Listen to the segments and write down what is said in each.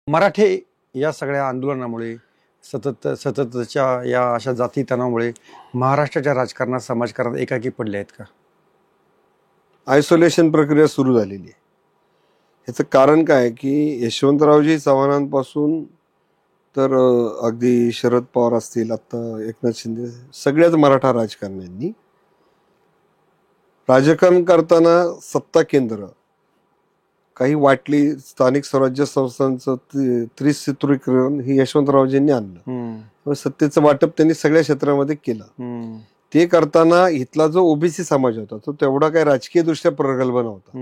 मराठे या सगळ्या आंदोलनामुळे सततच्या या अशा जाती तणावामुळे महाराष्ट्राच्या राजकारणात समाजकारणात एकाकी पडले आहेत का? आयसोलेशन प्रक्रिया सुरू झालेली आहे. याचं कारण काय की यशवंतरावजी चव्हाणांपासून तर अगदी शरद पवार असतील, आता एकनाथ शिंदे, सगळ्याच मराठा राजकारण्यांनी राजकारण करताना सत्ता केंद्र काही वाटली, स्थानिक स्वराज्य संस्थांचं त्रिसूत्रीकरण हे यशवंतरावजींनी आणलं. सत्तेचं वाटप त्यांनी सगळ्या क्षेत्रामध्ये केलं. ते करताना इथला जो ओबीसी समाज होता तो तेवढा काही राजकीय दृष्ट्या प्रगल्भ नव्हता.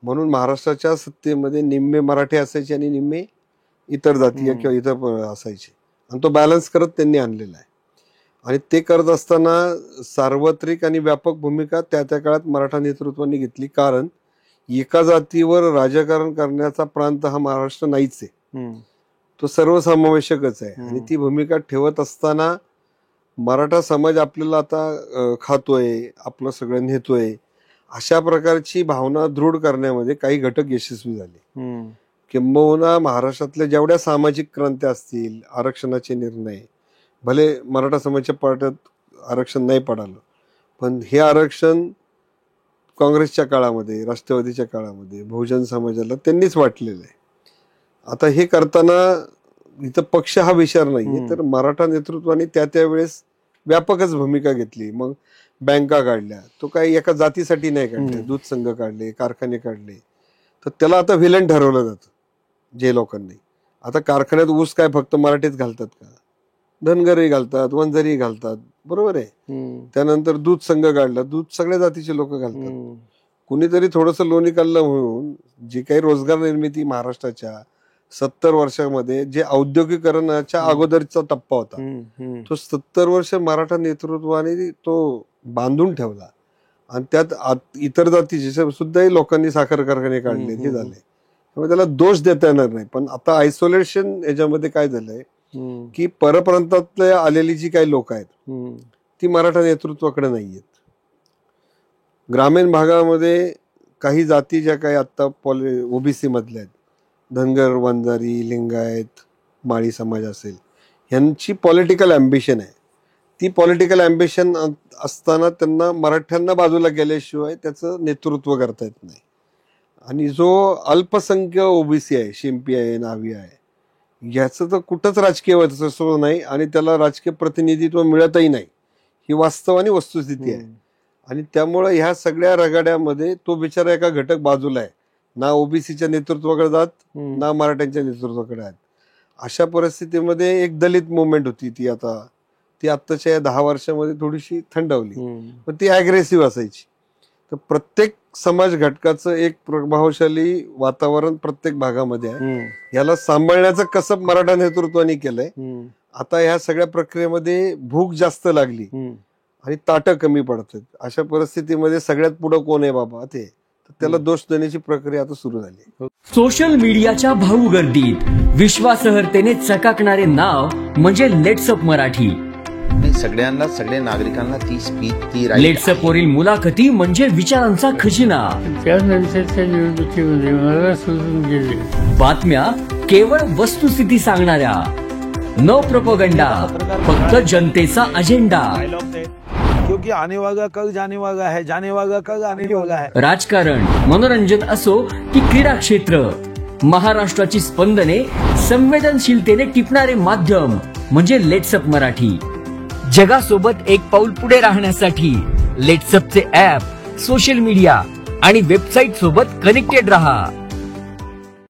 म्हणून महाराष्ट्राच्या सत्तेमध्ये निम्मे मराठी असायचे आणि निम्मे इतर जातीय किंवा इतर असायचे, आणि तो बॅलन्स करत त्यांनी आणलेला आहे. आणि ते करत असताना सार्वत्रिक आणि व्यापक भूमिका त्या काळात मराठा नेतृत्वाने घेतली. कारण एका जातीवर राजकारण करण्याचा प्रांत हा महाराष्ट्र नाहीच आहे, तो सर्वसमावेशकच आहे. आणि ती भूमिका ठेवत असताना मराठा समाज आपल्याला आता खातोय, आपलं सगळं नेतोय, अशा प्रकारची भावना दृढ करण्यामध्ये काही घटक यशस्वी झाले. किंबहुना महाराष्ट्रातल्या जेवढ्या सामाजिक क्रांत्या असतील, आरक्षणाचे निर्णय, भले मराठा समाजाच्या पार्ट्यात आरक्षण नाही पडालं, पण हे आरक्षण काँग्रेसच्या काळामध्ये, राष्ट्रवादीच्या काळामध्ये बहुजन समाजाला त्यांनीच वाटलेलं आहे. आता हे करताना इथं पक्ष हा विचार नाहीये, तर मराठा नेतृत्वाने त्यावेळेस व्यापकच भूमिका घेतली. मग बँका काढल्या, तो काही एका जातीसाठी नाही काढले, दूध संघ काढले, कारखाने काढले. तर त्याला आता व्हिलन ठरवलं जातं जे लोकांनी. आता कारखान्यात ऊस काय फक्त मराठीच घालतात का? धनगरही घालतात, वंजारी घालतात, बरोबर आहे. त्यानंतर दूध संघ काढला, दूध सगळ्या जातीचे लोक घालतात. कुणीतरी थोडंसं लोणी काढलं म्हणून जी काही रोजगार निर्मिती महाराष्ट्राच्या 70 वर्षामध्ये जे औद्योगिकरणाच्या अगोदरचा टप्पा होता, तो 70 वर्ष मराठा नेतृत्वाने तो बांधून ठेवला. आणि त्यात इतर जातीचे सुद्धाही लोकांनी साखर कारखाने काढले, हे झाले. त्यामुळे त्याला दोष देता येणार नाही. पण आता आयसोलेशन याच्यामध्ये काय झालंय की परप्रांतातले आलेली जी काही लोक आहेत ती मराठा नेतृत्वाकडे नाहीयेत. ग्रामीण भागामध्ये काही जाती ज्या काही आता ओबीसी मधल्या आहेत, धनगर, वंजारी, लिंगायत, माळी समाज असेल, यांची पॉलिटिकल अँबिशन आहे. ती पॉलिटिकल अँबिशन असताना त्यांना मराठ्यांना बाजूला गेल्याशिवाय त्याचं नेतृत्व करता येत नाही. आणि जो अल्पसंख्य ओबीसी आहे, शिंपी आहे, नावी आहे, याचं तर कुठंच राजकीय वर्चस्व नाही आणि त्याला राजकीय प्रतिनिधित्व मिळतही नाही. ही वास्तव आणि वस्तुस्थिती आहे. आणि त्यामुळे ह्या सगळ्या रगाड्यामध्ये तो बिचारा एका घटक बाजूला आहे, ना ओबीसीच्या नेतृत्वाकडे जात, ना मराठ्यांच्या नेतृत्वाकडे आहेत. अशा परिस्थितीमध्ये एक दलित मुवमेंट होती, ती आत्ताच्या या 10 वर्षामध्ये थोडीशी थंडावली, पण ती अग्रेसिव्ह असायची. तर प्रत्येक समाज घटकाचं एक प्रभावशाली वातावरण प्रत्येक भागामध्ये आहे. याला सांभाळण्याचं कसब मराठा नेतृत्वाने केलंय. आता ह्या सगळ्या प्रक्रियेमध्ये भूक जास्त लागली आणि ताटं कमी पडतात. अशा परिस्थितीमध्ये सगळ्यात पुढं कोण आहे बाबा ते, तर त्याला दोष देण्याची प्रक्रिया आता सुरू झाली. सोशल मीडियाच्या भाऊ गर्दीत विश्वासार्हतेने चकाकणारे नाव म्हणजे लेट्सअप मराठी. सगळ्यांना, सगळ्या नागरिकांना ती स्पीच, ती लेट्सअप वरील मुलाखती म्हणजे विचारांचा खजिना. त्यानंतरच्या निवडणुकीमध्ये मला सोडून गेले. बातम्या केवळ वस्तुस्थिती सांगणाऱ्या, न प्रोपगंडा, फक्त जनतेचा अजेंडा. क्योंकि आने वाला कल जाने वाला है, जाने वाला कल आने वाला है. राजकारण, मनोरंजन असो की क्रीडा क्षेत्र, महाराष्ट्राची स्पंदने संवेदनशीलतेने टिपणारे माध्यम म्हणजे लेट्सअप मराठी. जगासोबत एक पाऊल पुढे राहण्यासाठी लेट्सअपचे ऍप, सोशल मीडिया आणि वेबसाईट सोबत कनेक्टेड रहा.